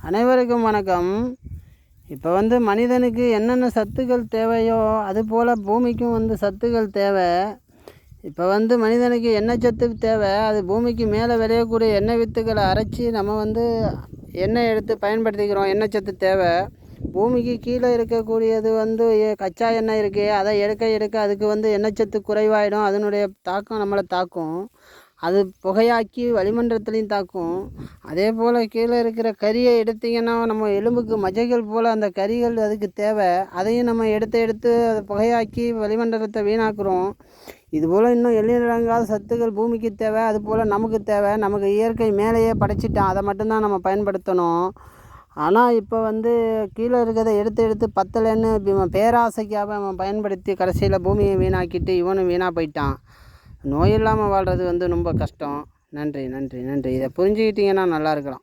அனைவருக்கும் வணக்கம். இப்போ மனிதனுக்கு என்னென்ன சத்துக்கள் தேவையோ அதுபோல் பூமிக்கும் சத்துக்கள் தேவை. இப்போ மனிதனுக்கு எண்ணெய் சத்து தேவை. அது பூமிக்கு மேலே விளையக்கூடிய எண்ணெய் வித்துக்களை அரைச்சி நம்ம எண்ணெய் எடுத்து பயன்படுத்திக்கிறோம். எண்ணெய் சத்து தேவை. பூமிக்கு கீழே இருக்கக்கூடியது கச்சா எண்ணெய் இருக்குது. அதை எடுக்க அதுக்கு எண்ணெய் சத்து குறைவாயிடும். அதனுடைய தாக்கம் நம்மளை தாக்கும். அது புகையாக்கி வளிமண்டலத்துலேயும் தாக்கும். அதே போல் கீழே இருக்கிற கரியை எடுத்திங்கன்னா நம்ம எலும்புக்கு மஜைகள் போல் அந்த கரிகள் அதுக்கு தேவை. அதையும் நம்ம எடுத்து அதை புகையாக்கி வளிமண்டலத்தை வீணாக்குறோம். இதுபோல் இன்னும் எண்ணிலடங்காத சத்துக்கள் பூமிக்கு தேவை. அதுபோல் நமக்கு தேவை. நமக்கு இயற்கை மேலேயே படைச்சிட்டான். அதை மட்டும்தான் நம்ம பயன்படுத்தணும். ஆனால் இப்போ கீழே இருக்கிறத எடுத்து பத்தலைன்னு பேராசைக்காக அவன் பயன்படுத்தி கடைசியில் பூமியை வீணாக்கிட்டு இவனும் வீணாக போயிட்டான். நோய் இல்லாமல் வாழ்கிறது ரொம்ப கஷ்டம். நன்றி. இதை புரிஞ்சுக்கிட்டிங்கன்னா நல்லா இருக்கலாம்.